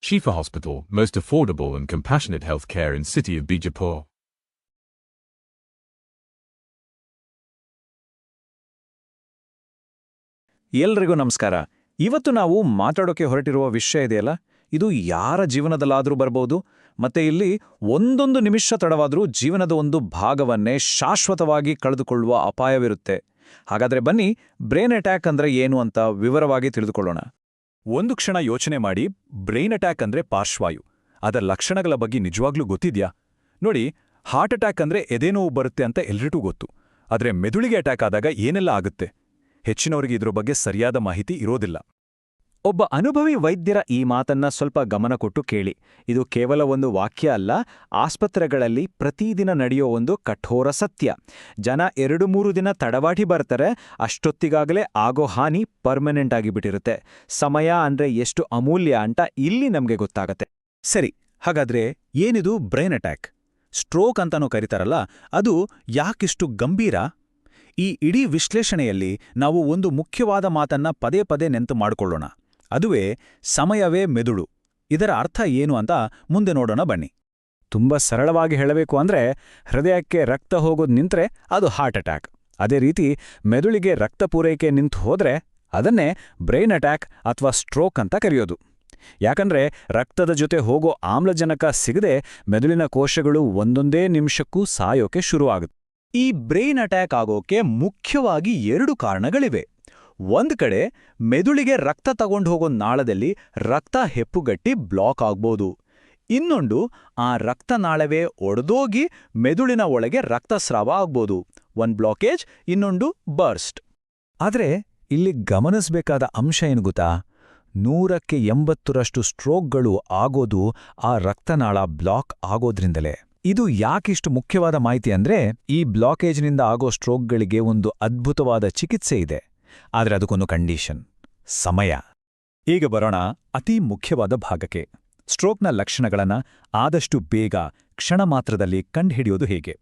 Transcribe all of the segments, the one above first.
Shifa Hospital, most affordable and compassionate healthcare in city of Bijapur. ಎಲ್ರಿಗೂ ನಮಸ್ಕಾರ. ಇವತ್ತು ನಾವು ಮಾತಾಡೋಕೆ ಹೊರಟಿರುವ ವಿಷಯ ಇದೆಯಲ್ಲ, ಇದು ಯಾರ ಜೀವನದಲ್ಲಾದರೂ ಬರ್ಬೋದು. ಮತ್ತೆ ಇಲ್ಲಿ ಒಂದೊಂದು ನಿಮಿಷ ತಡವಾದರೂ ಜೀವನದ ಒಂದು ಭಾಗವನ್ನೇ ಶಾಶ್ವತವಾಗಿ ಕಳೆದುಕೊಳ್ಳುವ ಅಪಾಯವಿರುತ್ತೆ. ಹಾಗಾದ್ರೆ ಬನ್ನಿ, ಬ್ರೈನ್ ಅಟ್ಯಾಕ್ ಅಂದ್ರೆ ಏನು ಅಂತ ವಿವರವಾಗಿ ತಿಳಿದುಕೊಳ್ಳೋಣ. ಒಂದು ಕ್ಷಣ ಯೋಚನೆ ಮಾಡಿ, ಬ್ರೈನ್ ಅಟ್ಯಾಕ್ ಅಂದ್ರೆ ಪಾರ್ಶ್ವಾಯು. ಅದರ ಲಕ್ಷಣಗಳ ಬಗ್ಗೆ ನಿಜವಾಗ್ಲೂ ಗೊತ್ತಿದ್ಯಾ? ನೋಡಿ, ಹಾರ್ಟ್ ಅಟ್ಯಾಕ್ ಅಂದ್ರೆ ಎದೆನೋವು ಬರುತ್ತೆ ಅಂತ ಎಲ್ರಿಗೂ ಗೊತ್ತು. ಆದರೆ ಮೆದುಳಿಗೆ ಅಟ್ಯಾಕ್ ಆದಾಗ ಏನೆಲ್ಲ ಆಗುತ್ತೆ? ಹೆಚ್ಚಿನವರಿಗೆ ಇದ್ರ ಬಗ್ಗೆ ಸರಿಯಾದ ಮಾಹಿತಿ ಇರೋದಿಲ್ಲ. ಒಬ್ಬ ಅನುಭವಿ ವೈದ್ಯರ ಈ ಮಾತನ್ನ ಸ್ವಲ್ಪ ಗಮನ ಕೊಟ್ಟು ಕೇಳಿ. ಇದು ಕೇವಲ ಒಂದು ವಾಕ್ಯ ಅಲ್ಲ, ಆಸ್ಪತ್ರೆಗಳಲ್ಲಿ ಪ್ರತಿದಿನ ನಡೆಯೋ ಒಂದು ಕಠೋರ ಸತ್ಯ. ಜನ 2-3 ದಿನ ತಡವಾಟಿ ಬರ್ತಾರೆ, ಅಷ್ಟೊತ್ತಿಗಾಗಲೇ ಆಗೋ ಹಾನಿ ಪರ್ಮನೆಂಟ್ ಆಗಿಬಿಟ್ಟಿರುತ್ತೆ. ಸಮಯ ಅಂದ್ರೆ ಎಷ್ಟು ಅಮೂಲ್ಯ ಅಂತ ಇಲ್ಲಿ ನಮ್ಗೆ ಗೊತ್ತಾಗತ್ತೆ. ಸರಿ, ಹಾಗಾದ್ರೆ ಏನಿದು ಬ್ರೈನ್ ಅಟ್ಯಾಕ್? ಸ್ಟ್ರೋಕ್ ಅಂತಾನೂ ಕರೀತಾರಲ್ಲ, ಅದು ಯಾಕಿಷ್ಟು ಗಂಭೀರ? ಈ ಇಡೀ ವಿಶ್ಲೇಷಣೆಯಲ್ಲಿ ನಾವು ಒಂದು ಮುಖ್ಯವಾದ ಮಾತನ್ನ ಪದೇ ಪದೇ ನೆನಪು ಮಾಡಿಕೊಳ್ಳೋಣ. ಅದುವೇ ಸಮಯವೇ ಮೆದುಳು. ಇದರ ಅರ್ಥ ಏನು ಅಂತ ಮುಂದೆ ನೋಡೋಣ ಬನ್ನಿ. ತುಂಬ ಸರಳವಾಗಿ ಹೇಳಬೇಕು ಅಂದ್ರೆ, ಹೃದಯಕ್ಕೆ ರಕ್ತ ಹೋಗೋದು ನಿಂತ್ರೆ ಅದು ಹಾರ್ಟ್ ಅಟ್ಯಾಕ್. ಅದೇ ರೀತಿ ಮೆದುಳಿಗೆ ರಕ್ತ ಪೂರೈಕೆ ನಿಂತು ಹೋದ್ರೆ ಅದನ್ನೇ ಬ್ರೈನ್ ಅಟ್ಯಾಕ್ ಅಥವಾ ಸ್ಟ್ರೋಕ್ ಅಂತ ಕರೆಯೋದು. ಯಾಕಂದ್ರೆ ರಕ್ತದ ಜೊತೆ ಹೋಗೋ ಆಮ್ಲಜನಕ ಸಿಗದೆ ಮೆದುಳಿನ ಕೋಶಗಳು ಒಂದೊಂದೇ ನಿಮಿಷಕ್ಕೂ ಸಾಯೋಕೆ ಶುರುವಾಗುತ್ತೆ. ಈ ಬ್ರೈನ್ ಅಟ್ಯಾಕ್ ಆಗೋಕೆ ಮುಖ್ಯವಾಗಿ 2 ಕಾರಣಗಳಿವೆ. ಒಂದ್ ಕಡೆ ಮೆದುಳಿಗೆ ರಕ್ತ ತಗೊಂಡು ಹೋಗೋ ನಾಳದಲ್ಲಿ ರಕ್ತ ಹೆಪ್ಪುಗಟ್ಟಿ ಬ್ಲಾಕ್ ಆಗ್ಬೋದು. ಇನ್ನೊಂದು, ಆ ರಕ್ತನಾಳವೇ ಒಡೆದೋಗಿ ಮೆದುಳಿನ ಒಳಗೆ ರಕ್ತಸ್ರಾವ ಆಗ್ಬೋದು. ಒಂದ್ ಬ್ಲಾಕೇಜ್, ಇನ್ನೊಂದು ಬರ್ಸ್ಟ್. ಆದ್ರೆ ಇಲ್ಲಿ ಗಮನಿಸಬೇಕಾದ ಅಂಶ ಏನು ಗೊತ್ತಾ? 100ಕ್ಕೆ 80ರಷ್ಟು ಸ್ಟ್ರೋಕ್ಗಳು ಆಗೋದು ಆ ರಕ್ತನಾಳ ಬ್ಲಾಕ್ ಆಗೋದ್ರಿಂದಲೇ. ಇದು ಯಾಕಿಷ್ಟು ಮುಖ್ಯವಾದ ಮಾಹಿತಿ ಅಂದ್ರೆ, ಈ ಬ್ಲಾಕೇಜ್ನಿಂದ ಆಗೋ ಸ್ಟ್ರೋಕ್ಗಳಿಗೆ ಒಂದು ಅದ್ಭುತವಾದ ಚಿಕಿತ್ಸೆ ಇದೆ. ಆದ್ರೆ ಅದಕ್ಕೊಂದು ಕಂಡೀಷನ್: ಸಮಯ. ಈಗ ಬರೋಣ ಅತಿ ಮುಖ್ಯವಾದ ಭಾಗಕ್ಕೆ. ಸ್ಟ್ರೋಕ್ನ ಲಕ್ಷಣಗಳನ್ನ ಆದಷ್ಟು ಬೇಗ, ಕ್ಷಣ ಮಾತ್ರದಲ್ಲಿ ಕಂಡುಹಿಡಿಯೋದು ಹೇಗೆ?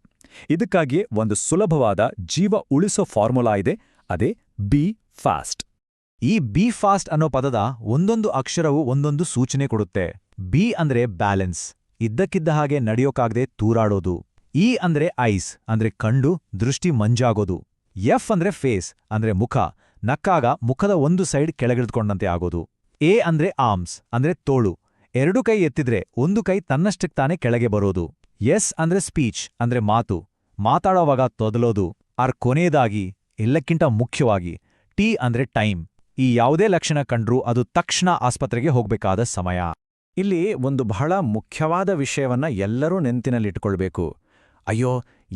ಇದಕ್ಕಾಗಿ ಒಂದು ಸುಲಭವಾದ ಜೀವ ಉಳಿಸೋ ಫಾರ್ಮುಲಾ ಇದೆ, ಅದೇ ಬಿ ಫಾಸ್ಟ್. ಈ ಬಿ ಫಾಸ್ಟ್ ಅನ್ನೋ ಪದದ ಒಂದೊಂದು ಅಕ್ಷರವು ಒಂದೊಂದು ಸೂಚನೆ ಕೊಡುತ್ತೆ. ಬಿ ಅಂದ್ರೆ ಬ್ಯಾಲೆನ್ಸ್, ಇದ್ದಕ್ಕಿದ್ದ ಹಾಗೆ ನಡೆಯೋಕಾಗದೆ ತೂರಾಡೋದು. ಇ ಅಂದ್ರೆ ಐಸ್, ಅಂದ್ರೆ ಕಣ್ಣು ದೃಷ್ಟಿ ಮಂಜಾಗೋದು. ಎಫ್ ಅಂದ್ರೆ ಫೇಸ್, ಅಂದ್ರೆ ಮುಖ, ನಕ್ಕಾಗ ಮುಖದ ಒಂದು ಸೈಡ್ ಕೆಳಗಿಳಿದುಕೊಂಡಂತೆ ಆಗೋದು. ಎ ಅಂದ್ರೆ ಆರ್ಮ್ಸ್, ಅಂದ್ರೆ ತೋಳು, 2 ಕೈ ಎತ್ತಿದ್ರೆ ಒಂದು ಕೈ ತನ್ನಷ್ಟಕ್ಕೆ ತಾನೇ ಕೆಳಗೆ ಬರೋದು. ಎಸ್ ಅಂದ್ರೆ ಸ್ಪೀಚ್, ಅಂದ್ರೆ ಮಾತು, ಮಾತಾಡೋವಾಗ ತೊದಲೋದು. ಕೊನೆಯದಾಗಿ, ಎಲ್ಲಕ್ಕಿಂತ ಮುಖ್ಯವಾಗಿ, ಟಿ ಅಂದ್ರೆ ಟೈಮ್. ಈ ಯಾವುದೇ ಲಕ್ಷಣ ಕಂಡ್ರೂ ಅದು ತಕ್ಷಣ ಆಸ್ಪತ್ರೆಗೆ ಹೋಗ್ಬೇಕಾದ ಸಮಯ. ಇಲ್ಲಿ ಒಂದು ಬಹಳ ಮುಖ್ಯವಾದ ವಿಷಯವನ್ನ ಎಲ್ಲರೂ ನೆನಪಿನಲ್ಲಿಟ್ಕೊಳ್ಬೇಕು. ಅಯ್ಯೋ,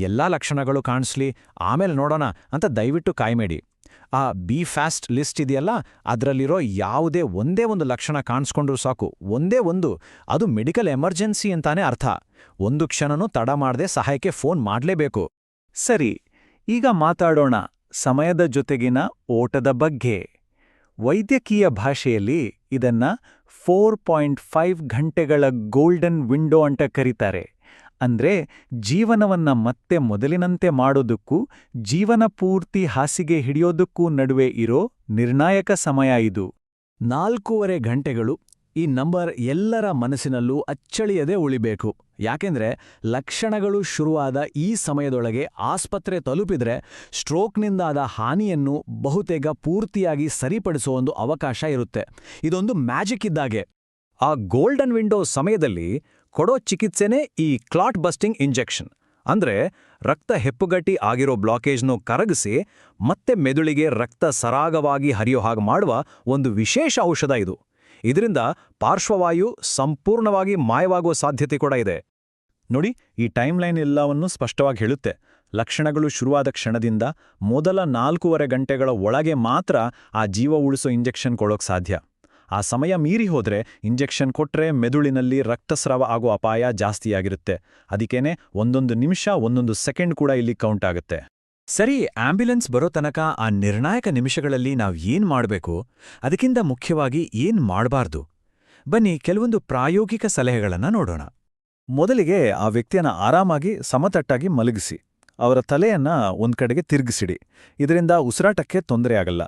ಎಲ್ಲಾ ಲಕ್ಷಣಗಳು ಕಾಣಿಸ್ಲಿ, ಆಮೇಲೆ ನೋಡೋಣ ಅಂತ ದಯವಿಟ್ಟು ಕಾಯ್ಬೇಡಿ. ಆ ಬಿ ಫಾಸ್ಟ್ ಲಿಸ್ಟ್ ಇದೆಯಲ್ಲ, ಅದರಲ್ಲಿರೋ ಯಾವುದೇ ಒಂದೇ ಒಂದು ಲಕ್ಷಣ ಕಾಣಿಸ್ಕೊಂಡ್ರೂ ಸಾಕು, ಒಂದೇ ಒಂದು, ಅದು ಮೆಡಿಕಲ್ ಎಮರ್ಜೆನ್ಸಿ ಅಂತಾನೆ ಅರ್ಥ. ಒಂದು ಕ್ಷಣನೂ ತಡ ಮಾಡದೆ ಸಹಾಯಕ್ಕೆ ಫೋನ್ ಮಾಡಲೇಬೇಕು. ಸರಿ, ಈಗ ಮಾತಾಡೋಣ ಸಮಯದ ಜೊತೆಗಿನ ಓಟದ ಬಗ್ಗೆ. ವೈದ್ಯಕೀಯ ಭಾಷೆಯಲ್ಲಿ ಇದನ್ನ 4.5 ಗಂಟೆಗಳ ಗೋಲ್ಡನ್ ವಿಂಡೋ ಅಂತ ಕರೀತಾರೆ. ಅಂದ್ರೆ ಜೀವನವನ್ನ ಮತ್ತೆ ಮೊದಲಿನಂತೆ ಮಾಡೋದಕ್ಕೂ ಜೀವನ ಪೂರ್ತಿ ಹಾಸಿಗೆ ಹಿಡಿಯೋದಕ್ಕೂ ನಡುವೆ ಇರೋ ನಿರ್ಣಾಯಕ ಸಮಯ ಇದು. 4.5 ಗಂಟೆಗಳು. ಈ ನಂಬರ್ ಎಲ್ಲರ ಮನಸ್ಸಿನಲ್ಲೂ ಅಚ್ಚಳಿಯದೆ ಉಳಿಬೇಕು. ಯಾಕೆಂದ್ರೆ ಲಕ್ಷಣಗಳು ಶುರುವಾದ ಈ ಸಮಯದೊಳಗೆ ಆಸ್ಪತ್ರೆ ತಲುಪಿದ್ರೆ ಸ್ಟ್ರೋಕ್ನಿಂದಾದ ಹಾನಿಯನ್ನು ಬಹುತೇಕ ಪೂರ್ತಿಯಾಗಿ ಸರಿಪಡಿಸೋ ಒಂದು ಅವಕಾಶ ಇರುತ್ತೆ. ಇದೊಂದು ಮ್ಯಾಜಿಕ್ ಇದ್ದಾಗೆ. ಆ ಗೋಲ್ಡನ್ ವಿಂಡೋ ಸಮಯದಲ್ಲಿ ಕೊಡೋ ಚಿಕಿತ್ಸೆನೇ ಈ ಕ್ಲಾಟ್ ಬಸ್ಟಿಂಗ್ ಇಂಜೆಕ್ಷನ್. ಅಂದ್ರೆ ರಕ್ತ ಹೆಪ್ಪುಗಟ್ಟಿ ಆಗಿರೋ ಬ್ಲಾಕೇಜ್ನು ಕರಗಿಸಿ ಮತ್ತೆ ಮೆದುಳಿಗೆ ರಕ್ತ ಸರಾಗವಾಗಿ ಹರಿಯೋ ಹಾಗೆ ಮಾಡುವ ಒಂದು ವಿಶೇಷ ಔಷಧ ಇದು. ಇದರಿಂದ ಪಾರ್ಶ್ವವಾಯು ಸಂಪೂರ್ಣವಾಗಿ ಮಾಯವಾಗುವ ಸಾಧ್ಯತೆ ಕೂಡ ಇದೆ. ನೋಡಿ, ಈ ಟೈಮ್ಲೈನ್ ಎಲ್ಲವನ್ನೂ ಸ್ಪಷ್ಟವಾಗಿ ಹೇಳುತ್ತೆ. ಲಕ್ಷಣಗಳು ಶುರುವಾದ ಕ್ಷಣದಿಂದ ಮೊದಲ 4.5 ಗಂಟೆಗಳ ಒಳಗೆ ಮಾತ್ರ ಆ ಜೀವ ಉಳಿಸೋ ಇಂಜೆಕ್ಷನ್ ಕೊಡೋಕ್ ಸಾಧ್ಯ. ಆ ಸಮಯ ಮೀರಿ ಹೋದ್ರೆ ಇಂಜೆಕ್ಷನ್ ಕೊಟ್ರೆ ಮೆದುಳಿನಲ್ಲಿ ರಕ್ತಸ್ರಾವ ಆಗೋ ಅಪಾಯ ಜಾಸ್ತಿಯಾಗಿರುತ್ತೆ. ಅದಕ್ಕೇನೆ ಒಂದೊಂದು ನಿಮಿಷ, ಒಂದೊಂದು ಸೆಕೆಂಡ್ ಕೂಡ ಇಲ್ಲಿ ಕೌಂಟ್ ಆಗುತ್ತೆ. ಸರಿ, ಆಂಬ್ಯುಲೆನ್ಸ್ ಬರೋ ತನಕ ಆ ನಿರ್ಣಾಯಕ ನಿಮಿಷಗಳಲ್ಲಿ ನಾವ್ ಏನ್ ಮಾಡ್ಬೇಕು? ಅದಕ್ಕಿಂತ ಮುಖ್ಯವಾಗಿ ಏನ್ ಮಾಡಬಾರ್ದು? ಬನ್ನಿ, ಕೆಲವೊಂದು ಪ್ರಾಯೋಗಿಕ ಸಲಹೆಗಳನ್ನ ನೋಡೋಣ. ಮೊದಲಿಗೆ ಆ ವ್ಯಕ್ತಿಯನ್ನ ಆರಾಮಾಗಿ ಸಮತಟ್ಟಾಗಿ ಮಲಗಿಸಿ, ಅವರ ತಲೆಯನ್ನ ಒಂದ್ ಕಡೆಗೆ ತಿರುಗಿಸಿಡಿ. ಇದರಿಂದ ಉಸಿರಾಟಕ್ಕೆ ತೊಂದರೆ ಆಗಲ್ಲ.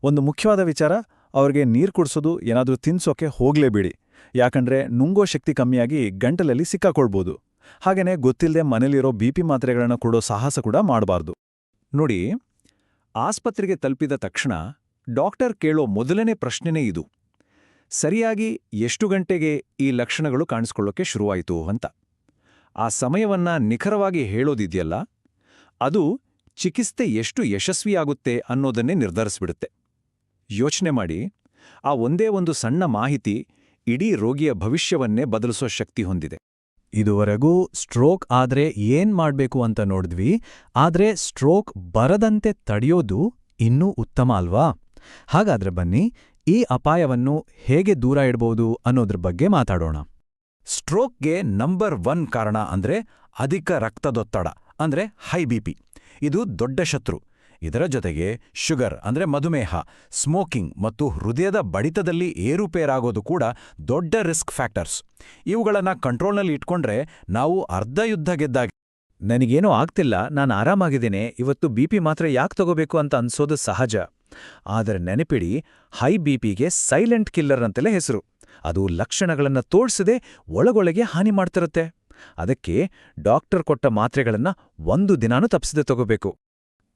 ಒಂದು ಮುಖ್ಯವಾದ ವಿಚಾರ, ಅವ್ರಿಗೆ ನೀರು ಕುಡಿಸೋದು, ಏನಾದ್ರೂ ತಿನ್ಸೋಕೆ ಹೋಗ್ಲೇಬೇಡಿ. ಯಾಕಂದ್ರೆ ನುಂಗೋ ಶಕ್ತಿ ಕಮ್ಮಿಯಾಗಿ ಗಂಟಲಲ್ಲಿ ಸಿಕ್ಕಾಕೊಳ್ಬೋದು. ಹಾಗೇನೆ ಗೊತ್ತಿಲ್ಲದೆ ಮನೇಲಿರೋ ಬಿಪಿ ಮಾತ್ರೆಗಳನ್ನ ಕೊಡೋ ಸಾಹಸ ಕೂಡ ಮಾಡಬಾರ್ದು. ನೋಡಿ, ಆಸ್ಪತ್ರೆಗೆ ತಲುಪಿದ ತಕ್ಷಣ ಡಾಕ್ಟರ್ ಕೇಳೋ ಮೊದಲನೇ ಪ್ರಶ್ನೆನೇ ಇದು: ಸರಿಯಾಗಿ ಎಷ್ಟು ಗಂಟೆಗೆ ಈ ಲಕ್ಷಣಗಳು ಕಾಣಿಸ್ಕೊಳ್ಳೋಕೆ ಶುರುವಾಯಿತು ಅಂತ. ಆ ಸಮಯವನ್ನ ನಿಖರವಾಗಿ ಹೇಳೋದಿದೆಯಲ್ಲ, ಅದು ಚಿಕಿತ್ಸೆ ಎಷ್ಟು ಯಶಸ್ವಿಯಾಗುತ್ತೆ ಅನ್ನೋದನ್ನೇ ನಿರ್ಧರಿಸ್ಬಿಡುತ್ತೆ. ಯೋಚನೆ ಮಾಡಿ, ಆ ಒಂದೇ ಒಂದು ಸಣ್ಣ ಮಾಹಿತಿ ಇಡೀ ರೋಗಿಯ ಭವಿಷ್ಯವನ್ನೇ ಬದಲಿಸೋ ಶಕ್ತಿ ಹೊಂದಿದೆ. ಇದುವರೆಗೂ ಸ್ಟ್ರೋಕ್ ಆದ್ರೆ ಏನ್ ಮಾಡ್ಬೇಕು ಅಂತ ನೋಡಿದ್ವಿ, ಆದ್ರೆ ಸ್ಟ್ರೋಕ್ ಬರದಂತೆ ತಡೆಯೋದು ಇನ್ನೂ ಉತ್ತಮ ಅಲ್ವಾ? ಹಾಗಾದ್ರೆ ಬನ್ನಿ, ಈ ಅಪಾಯವನ್ನು ಹೇಗೆ ದೂರ ಇಡ್ಬೋದು ಅನ್ನೋದ್ರ ಬಗ್ಗೆ ಮಾತಾಡೋಣ. ಸ್ಟ್ರೋಕ್ಗೆ ನಂಬರ್ 1 ಕಾರಣ ಅಂದ್ರೆ ಅಧಿಕ ರಕ್ತದೊತ್ತಡ, ಅಂದ್ರೆ ಹೈ ಬಿಪಿ. ಇದು ದೊಡ್ಡ ಶತ್ರು. ಇದರ ಜೊತೆಗೆ ಶುಗರ್ ಅಂದ್ರೆ ಮಧುಮೇಹ, ಸ್ಮೋಕಿಂಗ್ ಮತ್ತು ಹೃದಯದ ಬಡಿತದಲ್ಲಿ ಏರುಪೇರಾಗೋದು ಕೂಡ ದೊಡ್ಡ ರಿಸ್ಕ್ ಫ್ಯಾಕ್ಟರ್ಸ್. ಇವುಗಳನ್ನ ಕಂಟ್ರೋಲ್ನಲ್ಲಿ ಇಟ್ಕೊಂಡ್ರೆ ನಾವು ಅರ್ಧ ಯುದ್ಧ ಗೆದ್ದಾಗೆ. ನನಗೇನೂ ಆಗ್ತಿಲ್ಲ, ನಾನು ಆರಾಮಾಗಿದ್ದೇನೆ, ಇವತ್ತು ಬಿಪಿ ಮಾತ್ರ ಯಾಕೆ ತಗೋಬೇಕು ಅಂತ ಅನ್ಸೋದು ಸಹಜ. ಆದರೆ ನೆನಪಿಡಿ, ಹೈ ಬಿಪಿಗೆ ಸೈಲೆಂಟ್ ಕಿಲ್ಲರ್ ಅಂತಲೇ ಹೆಸರು. ಅದು ಲಕ್ಷಣಗಳನ್ನ ತೋರ್ಸದೆ ಒಳಗೊಳಗೆ ಹಾನಿ ಮಾಡ್ತಿರುತ್ತೆ. ಅದಕ್ಕೆ ಡಾಕ್ಟರ್ ಕೊಟ್ಟ ಮಾತ್ರೆಗಳನ್ನ 1 ದಿನಾನೂ ತಪ್ಪಿಸದೆ ತಗೋಬೇಕು.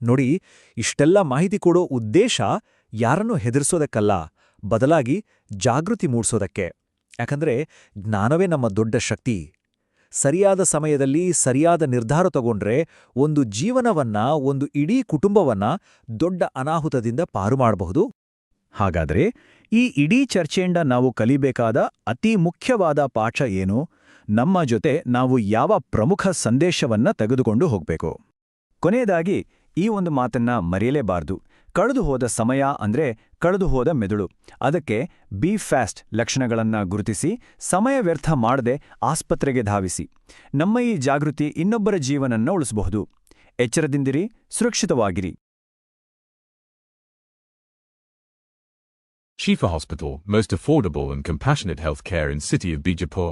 ನೋಡಿ, ಇಷ್ಟೆಲ್ಲ ಮಾಹಿತಿ ಕೊಡೋ ಉದ್ದೇಶ ಯಾರನ್ನೂ ಹೆದರ್ಸೋದಕ್ಕಲ್ಲ, ಬದಲಾಗಿ ಜಾಗೃತಿ ಮೂಡಿಸೋದಕ್ಕೆ. ಯಾಕಂದ್ರೆ ಜ್ಞಾನವೇ ನಮ್ಮ ದೊಡ್ಡ ಶಕ್ತಿ. ಸರಿಯಾದ ಸಮಯದಲ್ಲಿ ಸರಿಯಾದ ನಿರ್ಧಾರ ತಗೊಂಡ್ರೆ ಒಂದು ಜೀವನವನ್ನ, ಒಂದು ಇಡೀ ಕುಟುಂಬವನ್ನ ದೊಡ್ಡ ಅನಾಹುತದಿಂದ ಪಾರು ಮಾಡಬಹುದು. ಹಾಗಾದ್ರೆ ಈ ಇಡೀ ಚರ್ಚೆಯಿಂದ ನಾವು ಕಲಿಬೇಕಾದ ಅತಿ ಮುಖ್ಯವಾದ ಪಾಠ ಏನು? ನಮ್ಮ ಜೊತೆ ನಾವು ಯಾವ ಪ್ರಮುಖ ಸಂದೇಶವನ್ನ ತೆಗೆದುಕೊಂಡು ಹೋಗ್ಬೇಕು? ಕೊನೆಯದಾಗಿ ಈ ಒಂದು ಮಾತನ್ನ ಮರೆಯಲೇಬಾರ್ದು. ಕಳೆದು ಹೋದ ಸಮಯ ಅಂದ್ರೆ ಕಳೆದು ಹೋದ ಮೆದುಳು. ಅದಕ್ಕೆ ಬಿ ಫಾಸ್ಟ್ ಲಕ್ಷಣಗಳನ್ನ ಗುರುತಿಸಿ ಸಮಯ ವ್ಯರ್ಥ ಮಾಡದೆ ಆಸ್ಪತ್ರೆಗೆ ಧಾವಿಸಿ. ನಮ್ಮ ಈ ಜಾಗೃತಿ ಇನ್ನೊಬ್ಬರ ಜೀವನನ್ನ ಉಳಿಸಬಹುದು. ಎಚ್ಚರದಿಂದಿರಿ, ಸುರಕ್ಷಿತವಾಗಿರಿ. Shifa Hospital, most affordable and compassionate healthcare in city of Bijapur.